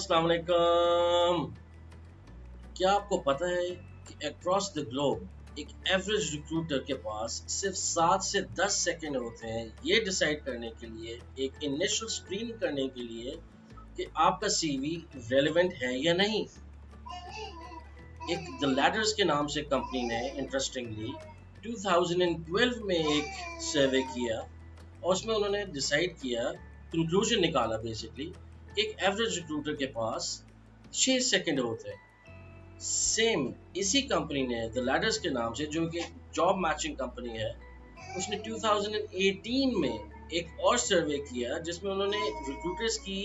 अस्सलाम वालेकुम। क्या आपको पता है कि अक्रॉस द ग्लोब एक एवरेज रिक्रूटर के पास सिर्फ 7 से 10 सेकंड होते हैं ये डिसाइड करने के लिए, एक इनिशियल स्क्रीनिंग करने के लिए कि आपका सीवी रेलेवेंट है या नहीं। एक द लैडर्स के नाम से कंपनी ने इंटरेस्टिंगली 2012 में एक सर्वे किया और उसमें उन्होंने डिसाइड किया, कंक्लूजन निकाला बेसिकली, एक एवरेज रिक्रूटर के पास 6 सेकंड होते हैं। सेम इसी कंपनी ने द लैडर्स के नाम से, जो कि जॉब मैचिंग कंपनी है, उसने 2018 में एक और सर्वे किया जिसमें उन्होंने रिक्रूटर्स की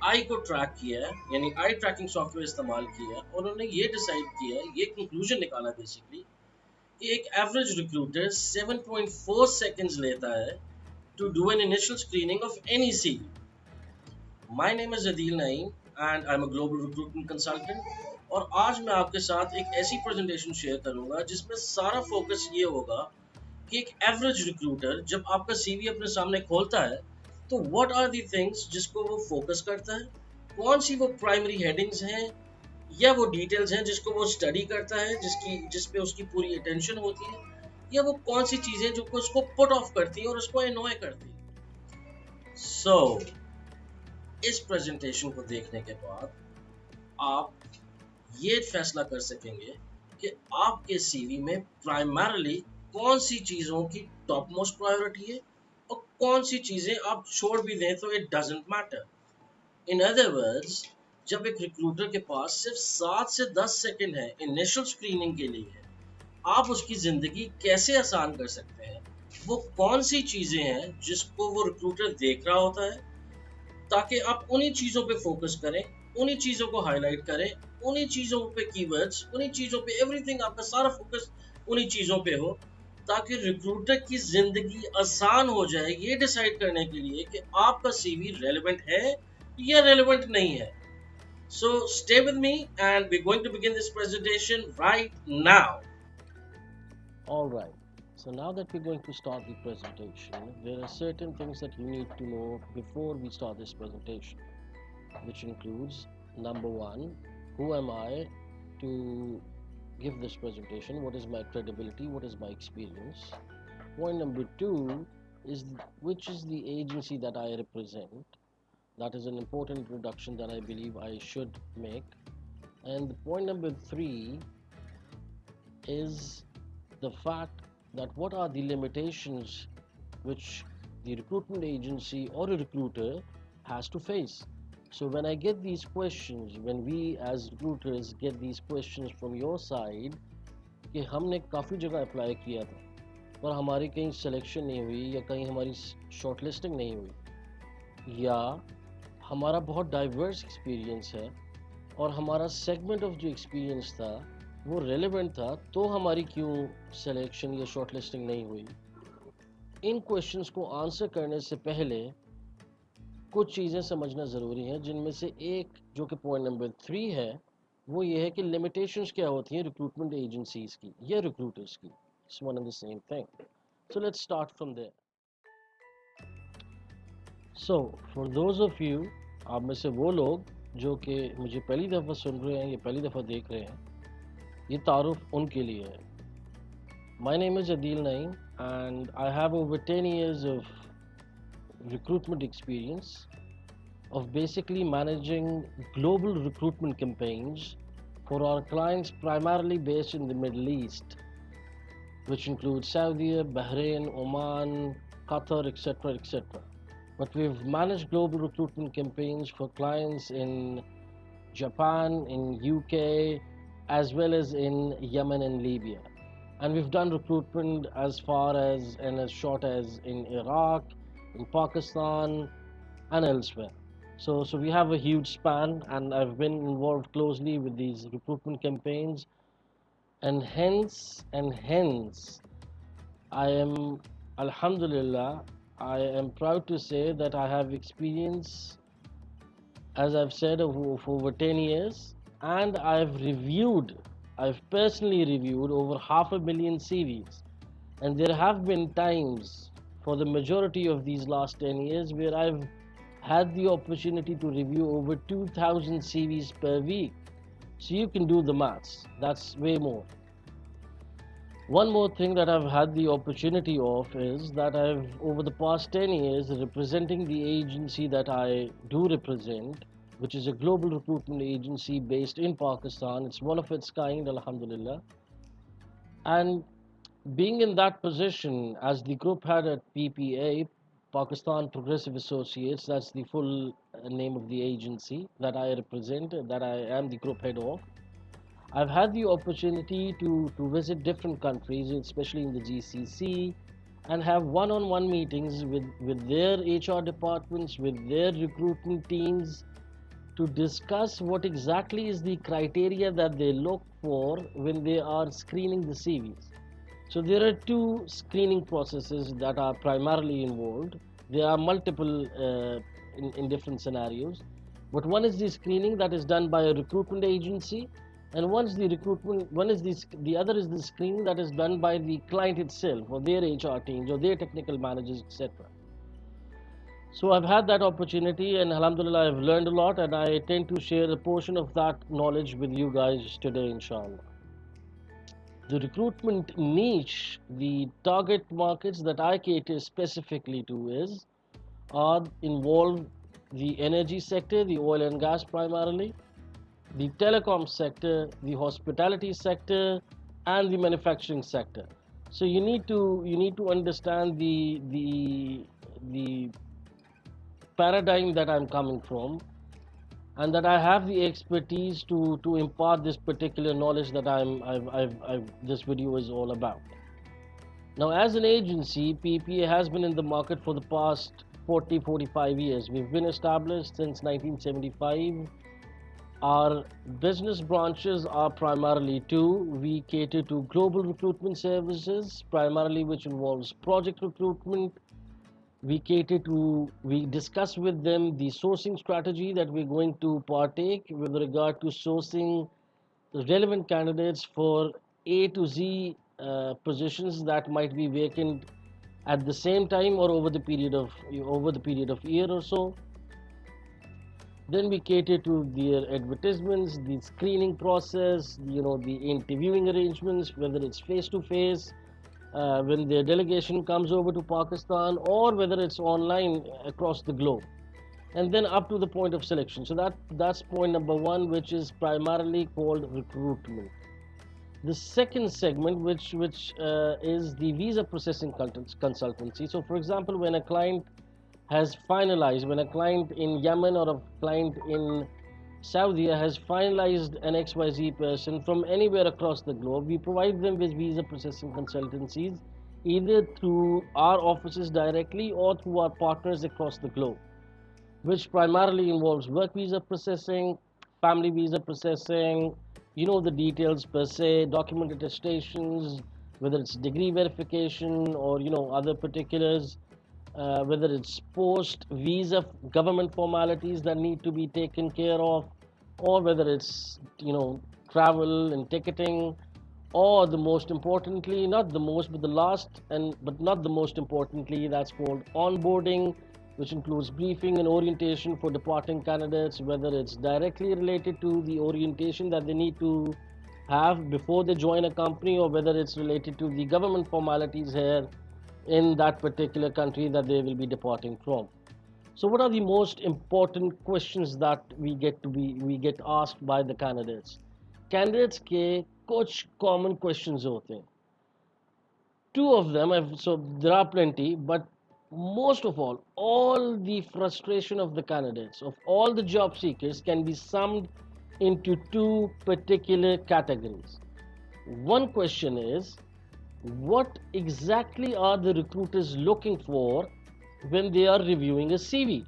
आई को ट्रैक किया, यानी आई ट्रैकिंग सॉफ्टवेयर इस्तेमाल किया, और उन्होंने ये डिसाइड किया, ये कंक्लूजन निकाला बेसिकली, कि एक एवरेज रिक्रूटर 7.4 सेकंड्स लेता है to do an initial screening of any CV. My name is Adil Naeem and I'm a global recruitment consultant, और आज मैं आपके साथ एक ऐसी प्रेजेंटेशन शेयर करूंगा जिसमें सारा फोकस ये होगा कि एक एवरेज रिक्रूटर जब आपका सीवी अपने सामने खोलता है तो व्हाट आर दी थिंग्स जिसको वो फोकस करता है, कौन सी वो प्राइमरी हेडिंग्स हैं या वो डिटेल्स हैं जिसको वो स्टडी करता है, जिस पे उसकी पूरी अटेंशन होती है, या वो कौन सी चीजें जो उसको पुट ऑफ करती है और उसको एनॉय करती है। सो इस प्रेजेंटेशन को देखने के बाद आप ये फैसला कर सकेंगे कि आपके सीवी में प्राइमरली कौन सी चीजों की टॉप मोस्ट प्रायोरिटी है और कौन सी चीजें आप छोड़ भी दें तो it doesn't matter. In other words, जब एक रिक्रूटर के पास सिर्फ 7 से 10 सेकंड है इनिशियल स्क्रीनिंग के लिए, आप उसकी ज़िंदगी कैसे आसान कर सकते हैं, वो कौन सी चीज़ें हैं जिसको वो रिक्रूटर देख रहा होता है, ताकि आप उन्हीं चीज़ों पे फोकस करें, उन्हीं चीज़ों को हाईलाइट करें, उन्हीं चीज़ों पे कीवर्ड्स, उन्हीं चीज़ों पे एवरीथिंग, आपका सारा फोकस उन्हीं चीज़ों पे हो, ताकि रिक्रूटर की ज़िंदगी आसान हो जाए ये डिसाइड करने के लिए कि आपका सीवी रेलेवेंट है या रेलेवेंट नहीं है। So stay with me and we're going to begin this presentation right now. All right. So now that we're going to start the presentation, there are certain things that you need to know before we start this presentation, which includes number one, who am I to give this presentation? What is my credibility? What is my experience? Point number two is which is the agency that I represent. That is an important introduction that I believe I should make. And point number three is the fact that what are the limitations which the recruitment agency or a recruiter has to face. So when I get these questions, when we as recruiters get these questions from your side कि हमने काफ़ी जगह apply किया था पर हमारी कहीं selection नहीं हुई या कहीं हमारी शॉर्टलिस्टिंग नहीं हुई, या हमारा बहुत डाइवर्स एक्सपीरियंस है और हमारा सेगमेंट ऑफ जो एक्सपीरियंस था वो रेलेवेंट था, तो हमारी क्यों सिलेक्शन या शॉर्टलिस्टिंग नहीं हुई। इन क्वेश्चंस को आंसर करने से पहले कुछ चीज़ें समझना ज़रूरी हैं, जिनमें से एक जो कि पॉइंट नंबर 3 है वो ये है कि लिमिटेशंस क्या होती हैं रिक्रूटमेंट एजेंसीज की या रिक्रूटर्स की। It's one and the same thing. So let's start from there. So for those of you, आप में से वो लोग जो कि मुझे पहली दफ़ा सुन रहे हैं या पहली दफ़ा देख रहे हैं, ये तारुफ उनके लिए है। My name is Adil Naeem and I have over 10 years of recruitment experience of basically managing global recruitment campaigns for our clients primarily based in the Middle East, which include Saudi, Bahrain, Oman, Qatar, etc., etc. But we've managed global recruitment campaigns for clients in Japan, in UK, as well as in Yemen and Libya. And we've done recruitment as far as and as short as in Iraq, in Pakistan, and elsewhere. So we have a huge span, and I've been involved closely with these recruitment campaigns, and hence, I am, alhamdulillah, I am proud to say that I have experience, as I've said, of over 10 years, and I've personally reviewed over 500,000 CVs. And there have been times for the majority of these last 10 years where I've had the opportunity to review over 2,000 CVs per week. So you can do the maths. That's way more. One more thing that I've had the opportunity of is that I've, over the past 10 years, representing the agency that I do represent, which is a global recruitment agency based in Pakistan. It's one of its kind, Alhamdulillah. And being in that position as the group head at PPA, Pakistan Progressive Associates, that's the full name of the agency that I represent, that I am the group head of. I've had the opportunity to visit different countries, especially in the GCC, and have one-on-one meetings with their HR departments, with their recruitment teams, to discuss what exactly is the criteria that they look for when they are screening the CVs. So there are two screening processes that are primarily involved. There are multiple in different scenarios, but one is the screening that is done by a recruitment agency, and the other is the screening that is done by the client itself or their HR teams or their technical managers, etc. So I've had that opportunity, and Alhamdulillah, I've learned a lot, and I intend to share a portion of that knowledge with you guys today, inshallah. The recruitment niche, the target markets that I cater specifically to are involve the energy sector, the oil and gas primarily, the telecom sector, the hospitality sector, and the manufacturing sector. So you need to understand the paradigm that I'm coming from, and that I have the expertise to impart this particular knowledge that this video is all about. Now, as an agency, PPA has been in the market for the past 45 years. We've been established since 1975. Our business branches are primarily two. We cater to global recruitment services, primarily which involves project recruitment. We discuss with them the sourcing strategy that we're going to partake with regard to sourcing relevant candidates for A to Z positions that might be vacant at the same time or over the period of year or so. Then we cater to their advertisements, the screening process, the interviewing arrangements, whether it's face to face, when their delegation comes over to Pakistan, or whether it's online across the globe, and then up to the point of selection. So that's point number one, which is primarily called recruitment. The second segment, which is the visa processing consultancy. So, for example, when a client has finalized, when a client in Yemen or a client in Saudi has finalized an XYZ person from anywhere across the globe, we provide them with visa processing consultancies, either through our offices directly or through our partners across the globe, which primarily involves work visa processing, family visa processing, the details per se, document attestations, whether it's degree verification or other particulars, whether it's post visa government formalities that need to be taken care of, or whether it's travel and ticketing, or the most importantly, not the most, but the last and but not the most importantly, that's called onboarding, which includes briefing and orientation for departing candidates, whether it's directly related to the orientation that they need to have before they join a company, or whether it's related to the government formalities here in that particular country that they will be departing from. So, what are the most important questions that we get asked by the candidates? Candidates के कुछ common questions होते हैं. Two of them, so there are plenty, but most of all the frustration of the candidates, of all the job seekers, can be summed into two particular categories. One question is, what exactly are the recruiters looking for when they are reviewing a CV?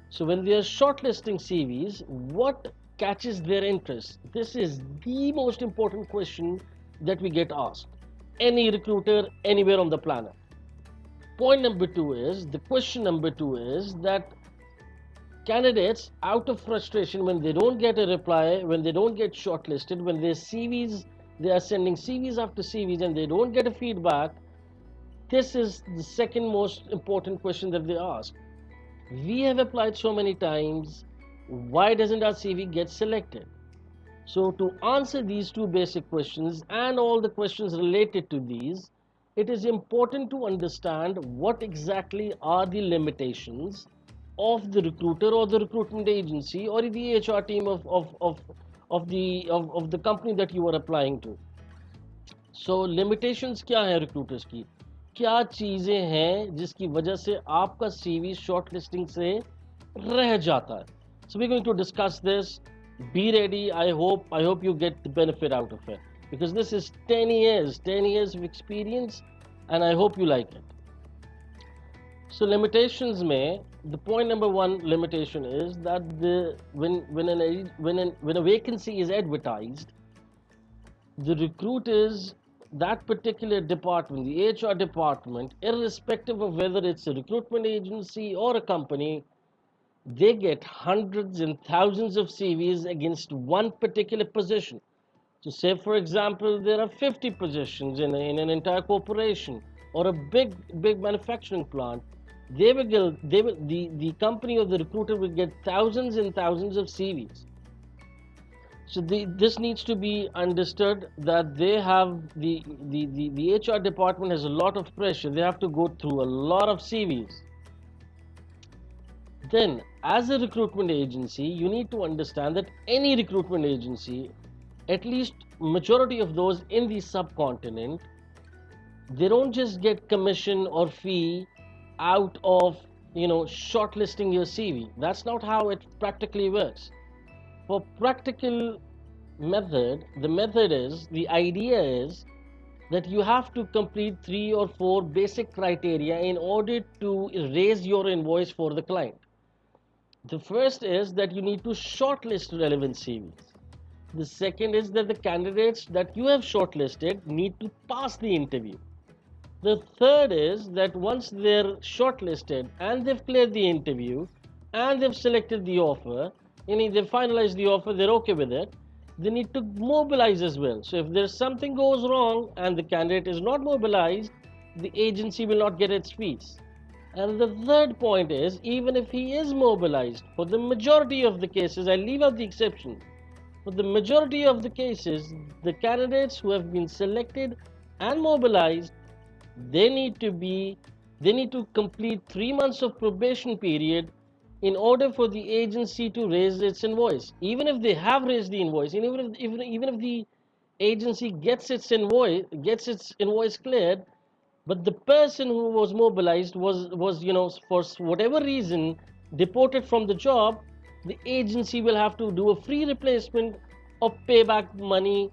So when they are shortlisting CVs, what catches their interest? This is the most important question that we get asked. Any recruiter anywhere on the planet. Question number two is that candidates, out of frustration, when they don't get a reply, when they don't get shortlisted, when they are sending CVs after CVs and they don't get a feedback, this is the second most important question that they ask. We have applied so many times. Why doesn't our CV get selected? So, to answer these two basic questions and all the questions related to these, it is important to understand what exactly are the limitations of the recruiter or the recruitment agency or the HR team of the company that you are applying to. So limitations क्या है recruiters की, क्या चीज़ें हैं जिसकी वजह से आपका CV शॉर्टलिस्टिंग से रह जाता है. So we're going to discuss this. Be ready. I hope you get the benefit out of it, because this is 10 years of experience, and I hope you like it. So limitations में, the point number one limitation is that when a vacancy is advertised, the recruiters, that particular department, the HR department, irrespective of whether it's a recruitment agency or a company, they get hundreds and thousands of CVs against one particular position. So, say for example, there are 50 positions in an entire corporation or a big manufacturing plant. The company or the recruiter will get thousands and thousands of CVs. So this needs to be understood that they have the HR department has a lot of pressure. They have to go through a lot of CVs. Then, as a recruitment agency, you need to understand that any recruitment agency, at least majority of those in the subcontinent, they don't just get commission or fee out of shortlisting your CV. That's not how it practically works. For practical the idea is that you have to complete 3 or 4 basic criteria in order to raise your invoice for the client. The first is that you need to shortlist relevant CVs. The second is that the candidates that you have shortlisted need to pass the interview. The third is that once they're shortlisted and they've cleared the interview and they've selected the offer, meaning they've finalized the offer, they're okay with it, they need to mobilize as well. So if there's something goes wrong and the candidate is not mobilized, the agency will not get its fees. And the third point is, even if he is mobilized, for the majority of the cases, I leave out the exceptions, for the majority of the cases, the candidates who have been selected and mobilized, they need to be they need to complete 3 months of probation period in order for the agency to raise its invoice. Even if they have raised the invoice, even if the agency gets its invoice cleared, but the person who was mobilized was for whatever reason deported from the job, the agency will have to do a free replacement or pay back money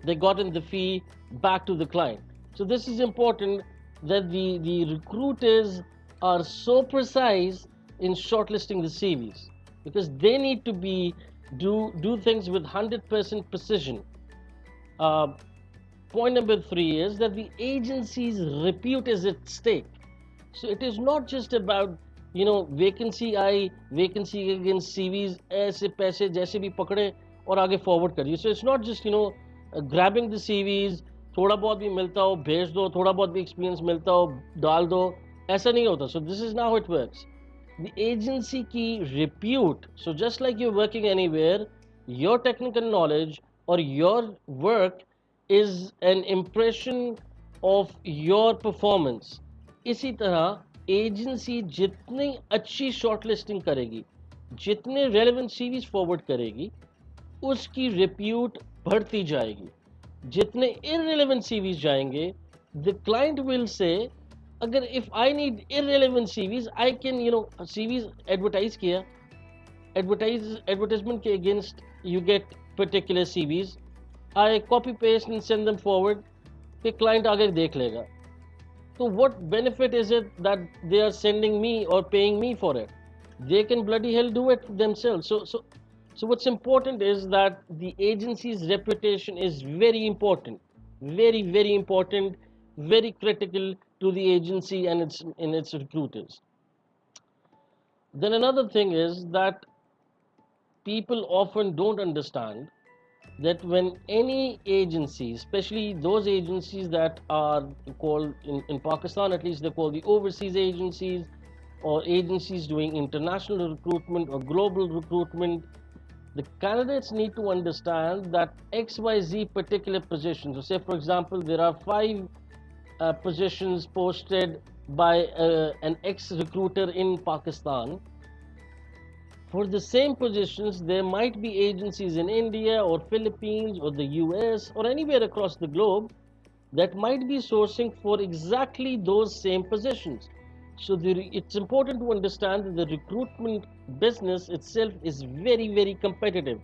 they got in the fee back to the client. So this is important, that the recruiters are so precise in shortlisting the CVs, because they need to do things with 100% precision. Uh, Point number three is that the agency's repute is at stake. So it is not just about vacancy I, vacancy against CVs ऐसे पैसे जैसे भी पकड़े और आगे forward करिए. So it's not just grabbing the CVs, थोड़ा बहुत भी मिलता हो भेज दो, थोड़ा बहुत भी experience मिलता हो डाल दो, ऐसा नहीं होता. So this is not how it works. The agency की repute, so just like you're working anywhere, your technical knowledge or your work is an impression of your performance. इसी तरह एजेंसी जितनी अच्छी शॉर्टलिस्टिंग करेगी, जितने रेलेवेंट सीवीज फॉरवर्ड करेगी, उसकी repute बढ़ती जाएगी. जितने इररिलेवेंट सीवीज जाएंगे, द क्लाइंट विल से, अगर if I need irrelevant CVs, I can CVs advertise किया, advertisement के against you get particular CVs, I copy paste and send them forward, कि client आगे देख लेगा. So what benefit is it that they are sending me or paying me for it? They can bloody hell do it themselves. So what's important is that the agency's reputation is very important, very important, very critical to the agency and its recruiters. Then another thing is that people often don't understand that when any agency, especially those agencies that are called in Pakistan, at least they're called the overseas agencies, or agencies doing international recruitment or global recruitment, the candidates need to understand that XYZ particular position. So, say for example, there are five positions posted by an ex recruiter in Pakistan. For the same positions, there might be agencies in India or Philippines or the US or anywhere across the globe that might be sourcing for exactly those same positions. So it's important to understand that the recruitment business itself is very, very competitive.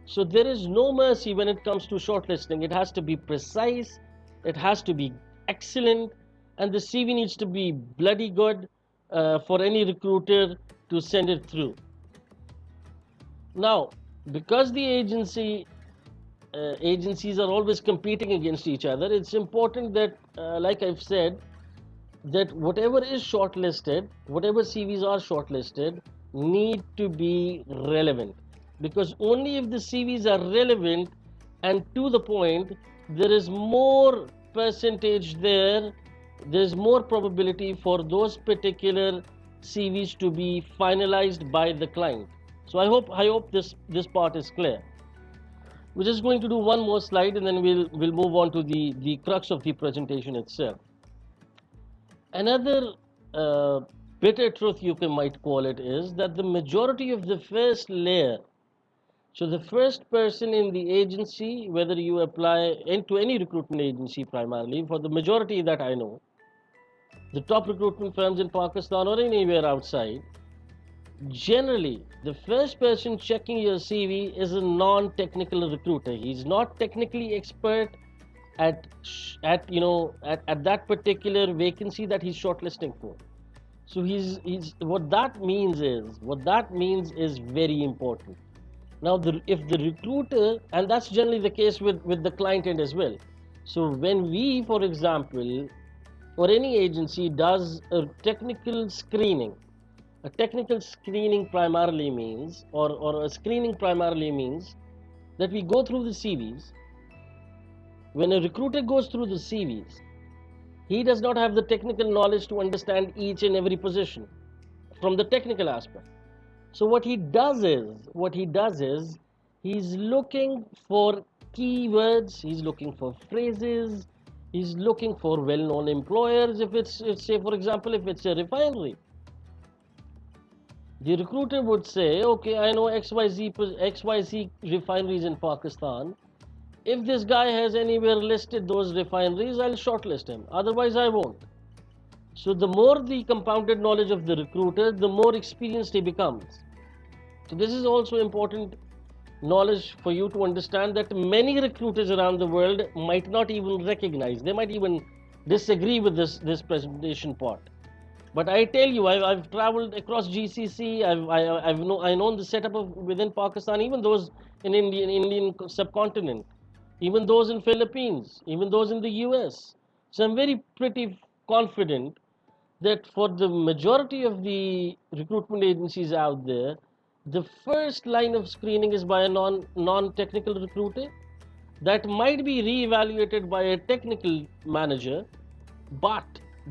So there is no mercy when it comes to shortlisting. It has to be precise, it has to be excellent, and the CV needs to be bloody good for any recruiter to send it through. Now, because the agencies are always competing against each other, it's important that, like I've said, that whatever is shortlisted, whatever CVs are shortlisted, need to be relevant. Because only if the CVs are relevant and to the point, there is more percentage there, there's more probability for those particular CVs to be finalized by the client. So I hope this part is clear. We're just going to do one more slide and then we'll move on to the crux of the presentation itself. Another bitter truth, might call it, is that the majority of the first layer, so the first person in the agency, whether you apply into any recruitment agency primarily, for the majority that I know, the top recruitment firms in Pakistan or anywhere outside, generally the first person checking your CV is a non-technical recruiter. He's not technically expert at at that particular vacancy that he's shortlisting for. So he's what that means is very important. Now, if the recruiter, and that's generally the case with the client end as well. So when we, for example, or any agency does a technical screening primarily means, or a screening primarily means that we go through the CVs. When a recruiter goes through the CVs, he does not have the technical knowledge to understand each and every position from the technical aspect. So what he does is he's looking for keywords, he's looking for phrases, he's looking for well-known employers. If say for example, if it's a refinery, the recruiter would say, okay, I know XYZ refineries in Pakistan. If this guy has anywhere listed those refineries, I'll shortlist him. Otherwise, I won't. So the more the compounded knowledge of the recruiter, the more experienced he becomes. So this is also important knowledge for you to understand that many recruiters around the world might not even recognize. They might even disagree with this presentation part. But I tell you, I've traveled across GCC. I know the setup of within Pakistan, even those in Indian subcontinent, even those in Philippines, even those in the US. So I'm very pretty confident that for the majority of the recruitment agencies out there, the first line of screening is by a non-technical recruiter that might be re-evaluated by a technical manager, but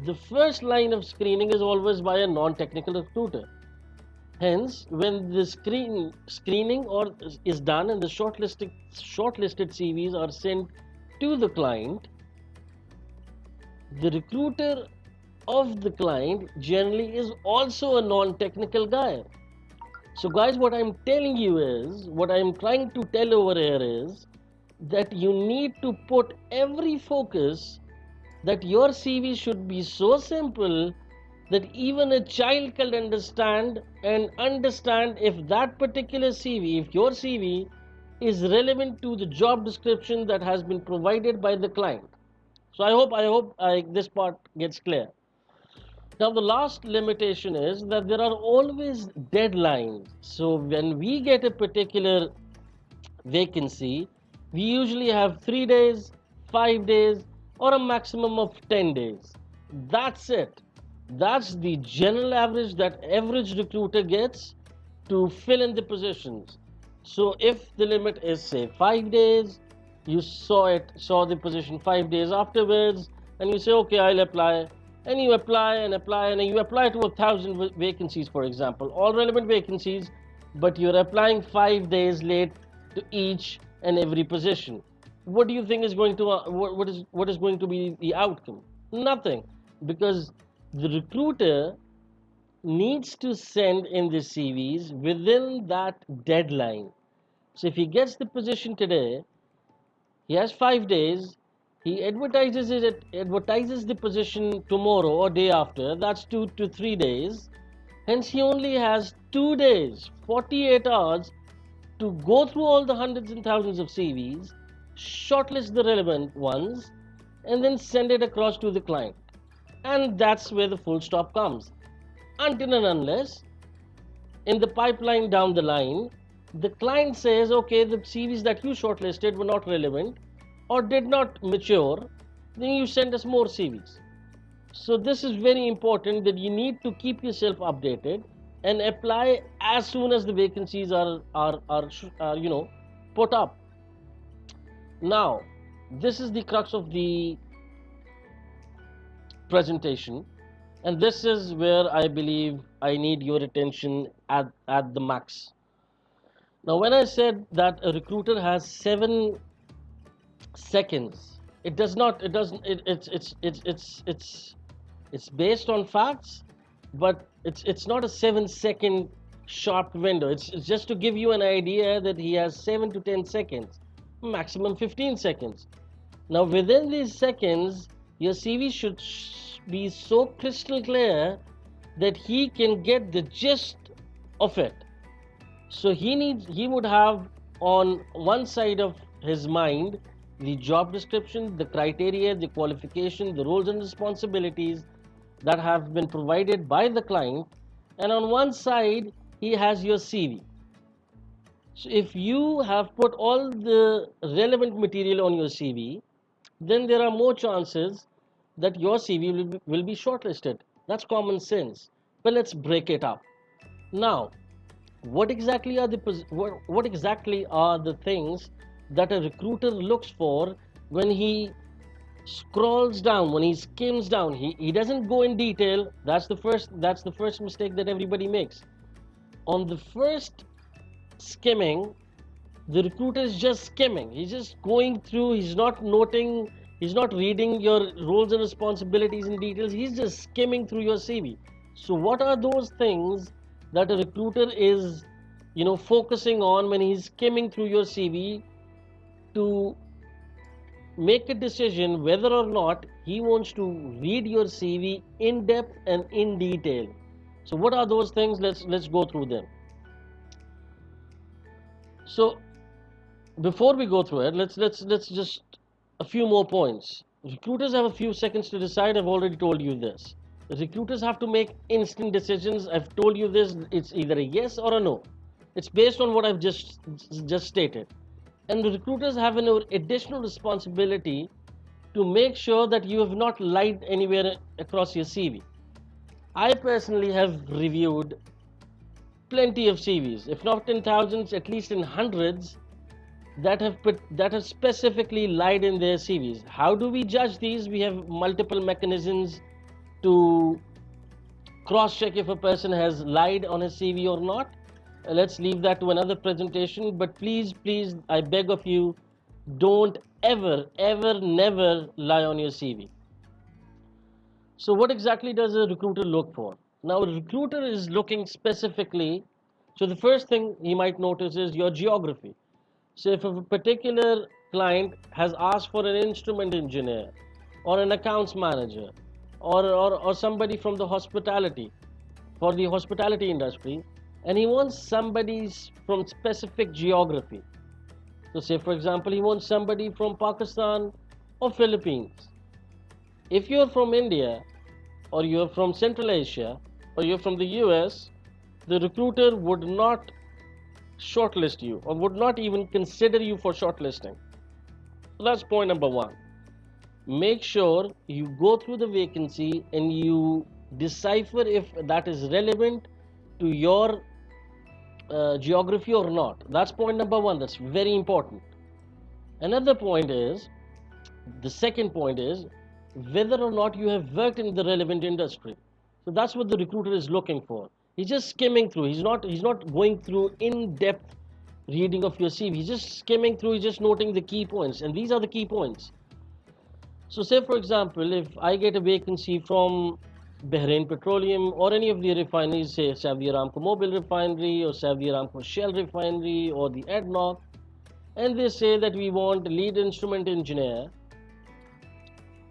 the first line of screening is always by a non-technical recruiter. Hence, when the screening or is done and the shortlisted CVs are sent to the client, the recruiter of the client generally is also a non-technical guy. So guys, what I'm telling you is, what I'm trying to tell over here is that you need to put every focus that your CV should be so simple that even a child can understand if that particular CV, if your CV is relevant to the job description that has been provided by the client. So I hope this part gets clear. Now, the last limitation is that there are always deadlines. So, when we get a particular vacancy, we usually have 3 days, 5 days, or a maximum of 10 days. That's it. That's the general average that average recruiter gets to fill in the positions. So, if the limit is, say, 5 days, you saw the position 5 days afterwards, and you say, okay, I'll apply, and you apply and apply, and you apply to 1,000 vacancies, for example, all relevant vacancies, but you're applying 5 days late to each and every position. What do you think is going to what is going to be the outcome? Nothing, because the recruiter needs to send in the CVs within that deadline. So if he gets the position today, he has 5 days. He advertises the position tomorrow or day after. That's 2 to 3 days. Hence, he only has 2 days, 48 hours to go through all the hundreds and thousands of CVs, shortlist the relevant ones, and then send it across to the client. And that's where the full stop comes. Until and unless in the pipeline down the line, the client says, okay, the CVs that you shortlisted were not relevant or did not mature, then you send us more CVs. So this is very important, that you need to keep yourself updated and apply as soon as the vacancies are put up. Now, this is the crux of the presentation, and this is where I believe I need your attention at the max. Now, when I said that a recruiter has 7 seconds, it does not. It doesn't. It's based on facts, but it's not a 7 second sharp window. It's just to give you an idea that he has 7 to 10 seconds, maximum 15 seconds. Now, within these seconds, your CV should be so crystal clear that he can get the gist of it. So he would have on one side of his mind the job description, the criteria, the qualification, the roles and responsibilities that have been provided by the client, and on one side he has your CV. So if you have put all the relevant material on your CV, then there are more chances that your CV will be shortlisted. That's common sense. But let's break it up. Now, what exactly are the things that a recruiter looks for when he scrolls down, when he skims down? He doesn't go in detail. That's the first mistake that everybody makes. On the first skimming, the recruiter is just skimming. He's just going through. He's not noting. He's not reading your roles and responsibilities in details. He's just skimming through your CV. So what are those things that a recruiter is, focusing on when he's skimming through your CV to make a decision whether or not he wants to read your CV in depth and in detail? So what are those things? Let's go through them. So before we go through it, let's just a few more points. Recruiters have a few seconds to decide. I've already told you this. Recruiters have to make instant decisions. I've told you this. It's either a yes or a no. It's based on what I've just stated. And the recruiters have an additional responsibility to make sure that you have not lied anywhere across your CV. I personally have reviewed plenty of CVs, if not in thousands, at least in hundreds, that have specifically lied in their CVs. How do we judge these? We have multiple mechanisms to cross-check if a person has lied on his CV or not. Let's leave that to another presentation. But please, I beg of you, don't ever, never lie on your CV. So what exactly does a recruiter look for? Now, a recruiter is looking specifically. So the first thing he might notice is your geography. So if a particular client has asked for an instrument engineer or an accounts manager or somebody from the hospitality, for the hospitality industry, and he wants somebody from specific geography. So say for example, he wants somebody from Pakistan or Philippines. If you're from India or you're from Central Asia or you're from the US, the recruiter would not shortlist you or would not even consider you for shortlisting. So that's point number one. Make sure you go through the vacancy and you decipher if that is relevant to your geography or not. That's point number one. That's very important. Another point is, the second point is, whether or not you have worked in the relevant industry. So that's what the recruiter is looking for. He's just skimming through. He's not going through in-depth reading of your CV. He's just skimming through. He's just noting the key points, and these are the key points. So say for example, if I get a vacancy from Bahrain Petroleum or any of the refineries, say Saudi Aramco Mobil Refinery or Saudi Aramco Shell Refinery or the ADNOC, and they say that we want a lead instrument engineer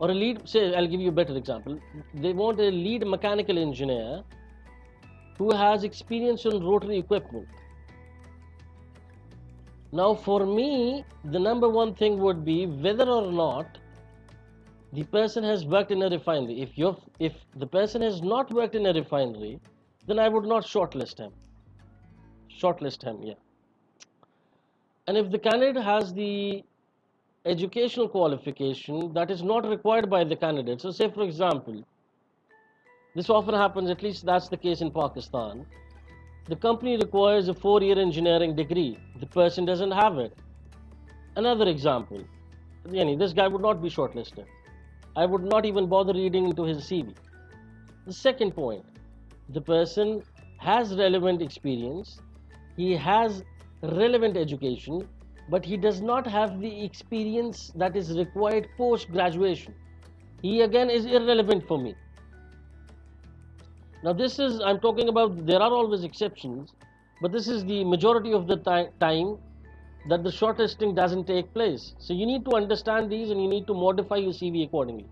or a lead, say, I'll give you a better example. They want a lead mechanical engineer who has experience on rotary equipment. Now, for me, the number one thing would be whether or not the person has worked in a refinery. If the person has not worked in a refinery, then I would not shortlist him. Shortlist him, yeah. And if the candidate has the educational qualification that is not required by the candidate, so say for example, this often happens, at least that's the case in Pakistan. The company requires a 4-year engineering degree. The person doesn't have it. Another example, this guy would not be shortlisted. I would not even bother reading into his CV. The second point, the person has relevant experience, he has relevant education, but he does not have the experience that is required post graduation. He again is irrelevant for me. Now this is, I'm talking about, there are always exceptions, but this is the majority of the time that the shortlisting doesn't take place. So you need to understand these and you need to modify your CV accordingly.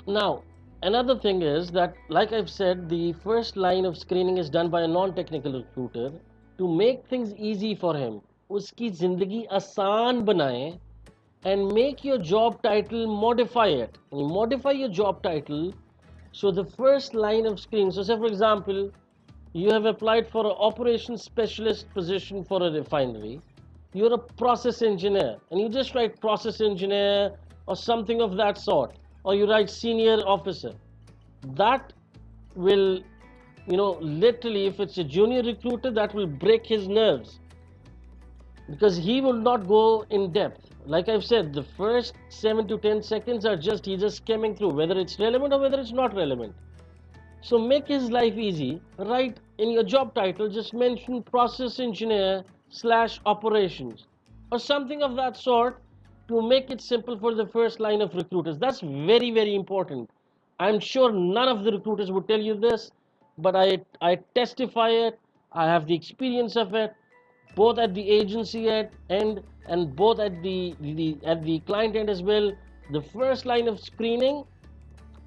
Now, another thing is that, like I've said, the first line of screening is done by a non-technical recruiter to make things easy for him. Uski zindagi आसान बनाए and make your job title, modify it. You modify your job title. So the first line of screening, so say for example, you have applied for an operations specialist position for a refinery. You're a process engineer and you just write process engineer or something of that sort, or you write senior officer. That will, literally, if it's a junior recruiter, that will break his nerves because he will not go in depth. Like I've said, the first 7 to 10 seconds are he's just skimming through whether it's relevant or whether it's not relevant. So make his life easy. Write in your job title, just mention process engineer / operations or something of that sort to make it simple for the first line of recruiters. That's very, very important. I'm sure none of the recruiters would tell you this, but I testify it. I have the experience of it, both at the agency end and both at the client end as well. The first line of screening,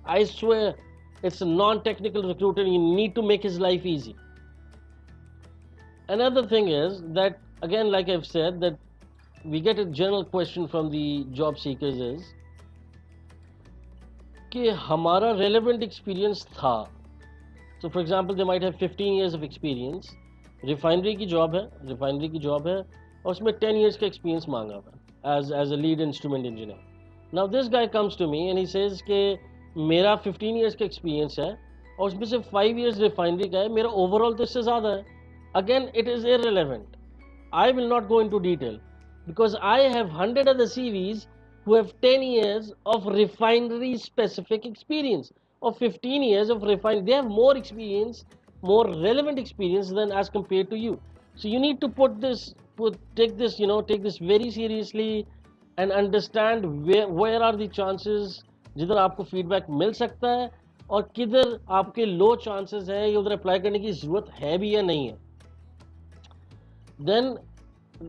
I swear, it's a non-technical recruiter. You need to make his life easy. Another thing is that, again, like I've said, that we get a general question from the job seekers is कि हमारा relevant experience था. So for example, they might have 15 years of experience. Refinery की job है और उसमें 10 years का experience मांगा हुआ as a lead instrument engineer. Now this guy comes to me and he says कि मेरा 15 years का एक्सपीरियंस है और उसमें से 5 years रिफाइनरी का है, मेरा ओवरऑल तो इससे ज़्यादा है. Again, it is irrelevant. I will not go into detail because I have 100 other CVs who have 10 years of refinery specific experience or 15 years of refinery. They have more experience, more relevant experience than as compared to you. So you need to take this very seriously and understand where are the chances जिधर आपको feedback मिल सकता है और किधर आपके लो chances है या उधर अप्लाई करने की जरूरत है भी या नहीं है. Then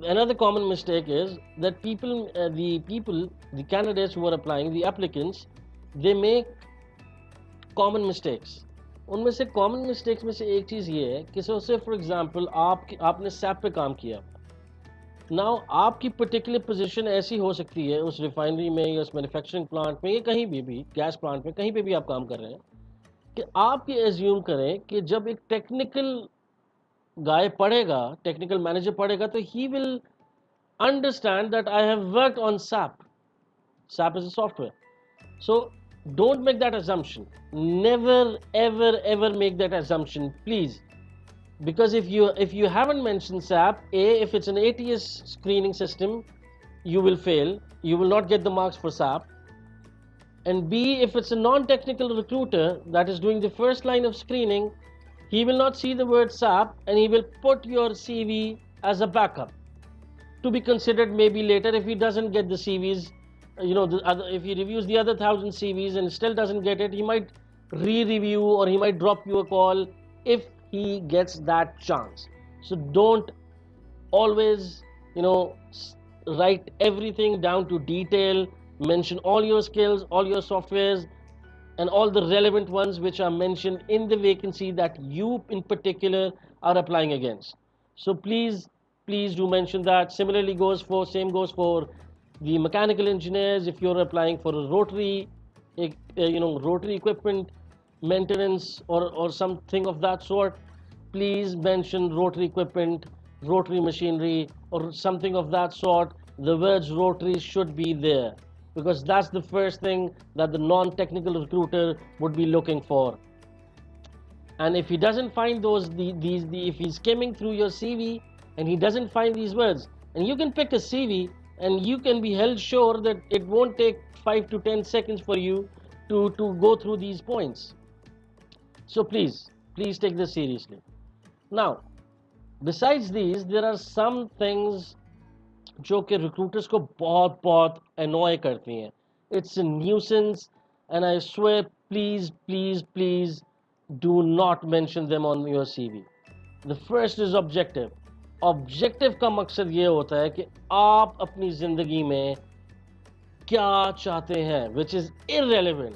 another common mistake is that the candidates who are applying, the applicants, they make common mistakes. उनमें से common mistakes में से एक चीज़ ये है कि से for example आपने SAP पे काम किया. Now आपकी particular position ऐसी हो सकती है उस refinery में या उस manufacturing plant में या कहीं भी गैस plant में कहीं पे भी आप काम कर रहे हैं कि आप ये assume करें कि जब एक technical guy पढ़ेगा, technical manager पढ़ेगा, तो he will understand that I have worked on SAP. SAP is a software. So don't make that assumption. Never, ever make that assumption, please. Because if you haven't mentioned SAP, if it's an ATS screening system, you will fail. You will not get the marks for SAP. And B, if it's a non-technical recruiter that is doing the first line of screening, he will not see the word SAP and he will put your CV as a backup to be considered maybe later if he doesn't get the CVs. If he reviews the other 1,000 CVs and still doesn't get it, he might re-review or he might drop you a call if he gets that chance. So don't always, you know, write everything down to detail, mention all your skills, all your softwares, and all the relevant ones which are mentioned in the vacancy that you in particular are applying against. So please do mention that. Similarly goes for the mechanical engineers. If you're applying for a rotary, rotary equipment maintenance or something of that sort, please mention rotary equipment, rotary machinery, or something of that sort. The words rotary should be there because that's the first thing that the non-technical recruiter would be looking for. And if he doesn't find if he's skimming through your CV and he doesn't find these words, and you can pick a CV and you can be held sure that it won't take 5 to 10 seconds for you to go through these points. So please take this seriously. Now, besides these, there are some things जो कि recruiters को बहुत बहुत annoy करती हैं. It's a nuisance, and I swear, please do not mention them on your CV. The first is objective. Objective का मकसद ये होता है कि आप अपनी जिंदगी में क्या चाहते हैं, which is irrelevant.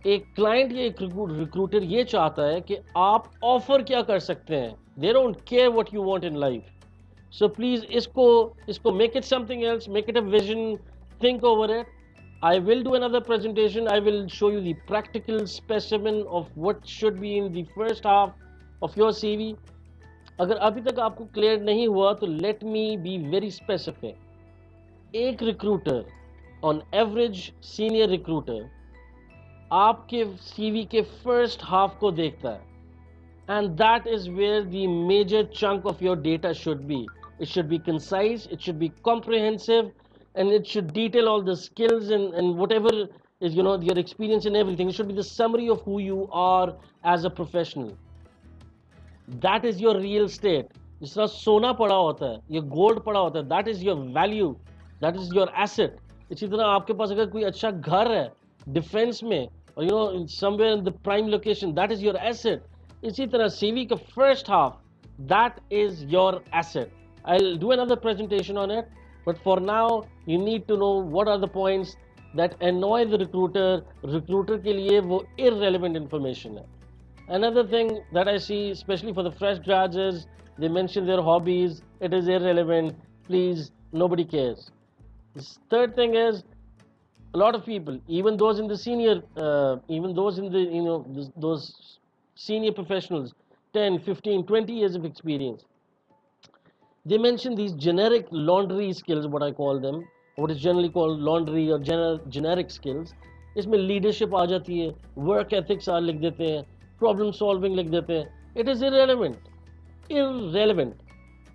एक क्लाइंट या एक रिक्रूटर ये चाहता है कि आप ऑफर क्या कर सकते हैं. They don't care what you want in life. So please इसको make it something else, make it a vision, think over it. I will do another presentation. I will show you the practical specimen of what should be in the first half of your CV. अगर अभी तक आपको clear नहीं हुआ तो let me be very specific. एक recruiter, on average senior recruiter, आपके CV के फर्स्ट हाफ को देखता है, and that is where the major chunk of your data should be. It should be concise, it should be comprehensive, and it should detail all the skills and whatever is your experience and everything. It should be the summary of who you are as a professional. That is your real state. जिस तरह सोना पड़ा होता है, ये gold पड़ा होता है, that is your value, that is your asset. इसी तरह आपके पास अगर कोई अच्छा घर है डिफेंस में और somewhere in the prime location, that is your asset. इसी तरह सीवी का first half, that is your asset. I'll do another presentation on it, but for now you need to know what are the points that annoy the recruiter. Recruiter के लिए वो irrelevant information है. Another thing that I see, especially for the fresh grads, is they mention their hobbies. It is irrelevant. Please, nobody cares. The third thing is, a lot of people, even those in the senior, even those in the, those senior professionals, 10, 15, 20 years of experience, they mention these generic laundry skills, what I call them, what is generally called laundry or generic skills. इसमें leadership आ जाती है, work ethics लिख देते हैं, problem solving लिख देते हैं. It is irrelevant.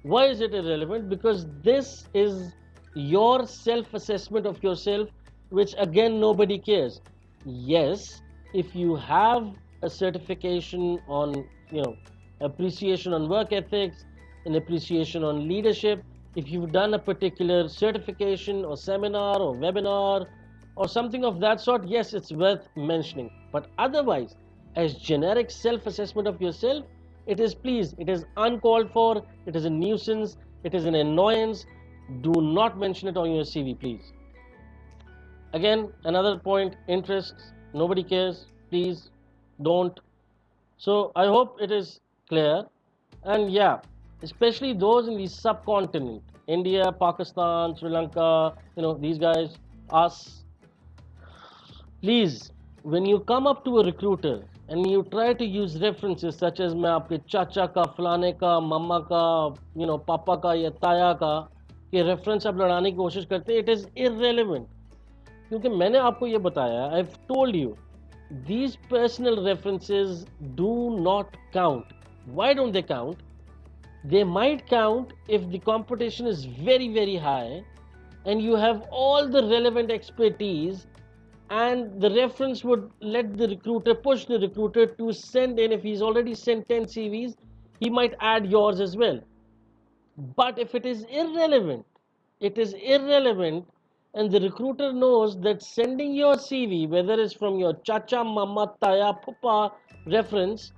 Why is it irrelevant? Because this is your self-assessment of yourself, which again nobody cares. Yes, if you have a certification on appreciation on work ethics, an appreciation on leadership, if you've done a particular certification or seminar or webinar or something of that sort, yes, it's worth mentioning. But otherwise, as generic self-assessment of yourself, it is uncalled for, it is a nuisance, it is an annoyance. Do not mention it on your CV, please. Again, another point, interests, nobody cares, please don't. So I hope it is clear. And yeah, especially those in the subcontinent, India, Pakistan, Sri Lanka, these guys, us, please, when you come up to a recruiter and you try to use references such as मैं आपके चाचा का, फलाने का, मम्मा का, पापा का या ताया का, ये रेफरेंस आप लड़ाने की कोशिश करते हैं, it is irrelevant. क्योंकि मैंने आपको ये बताया, I've told you, these personal references do not count. Why don't they count? They might count if the competition is very, very high and you have all the relevant expertise and the reference would let the recruiter push the recruiter to send in. If he's already sent 10 CVs, he might add yours as well. But if it is irrelevant, and the recruiter knows that sending your CV, whether it's from your chacha, mama, taya, pupa reference,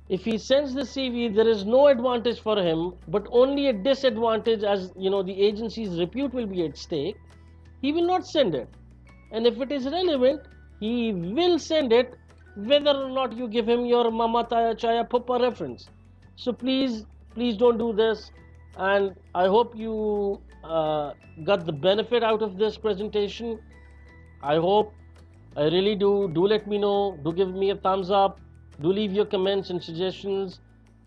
if he sends the CV, there is no advantage for him, but only a disadvantage, as you know, the agency's repute will be at stake. He will not send it. And if it is relevant, he will send it whether or not you give him your mama taya chaya pupa reference. So please don't do this. And I hope you got the benefit out of this presentation. I hope, I really do. Do let me know. Do give me a thumbs up. Do leave your comments and suggestions.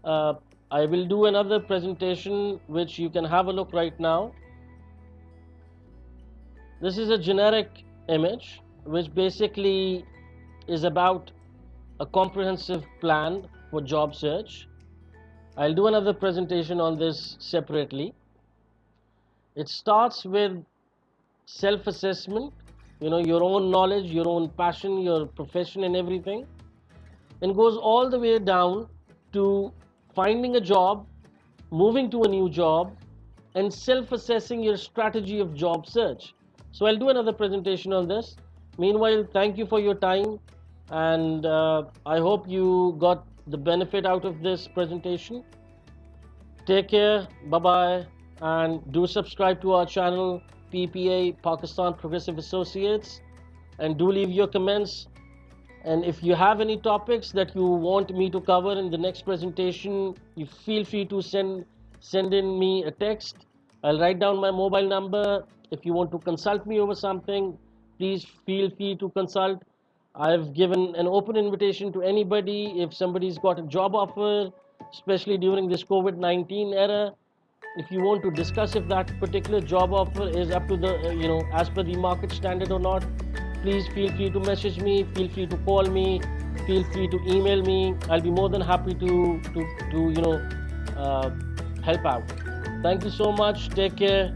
Uh, I will do another presentation which you can have a look right now. This is a generic image which basically is about a comprehensive plan for job search. I'll do another presentation on this separately. It starts with self-assessment, your own knowledge, your own passion, your profession and everything, and goes all the way down to finding a job, moving to a new job, and self-assessing your strategy of job search. So I'll do another presentation on this. Meanwhile, thank you for your time, and I hope you got the benefit out of this presentation. Take care, bye-bye, and do subscribe to our channel, PPA, Pakistan Progressive Associates, and do leave your comments. And if you have any topics that you want me to cover in the next presentation, you feel free to send in me a text. I'll write down my mobile number. If you want to consult me over something, please feel free to consult. I've given an open invitation to anybody. If somebody's got a job offer, especially during this COVID-19 era, if you want to discuss if that particular job offer is up to the as per the market standard or not, please feel free to message me, feel free to call me, feel free to email me. I'll be more than happy to help out. Thank you so much. Take care.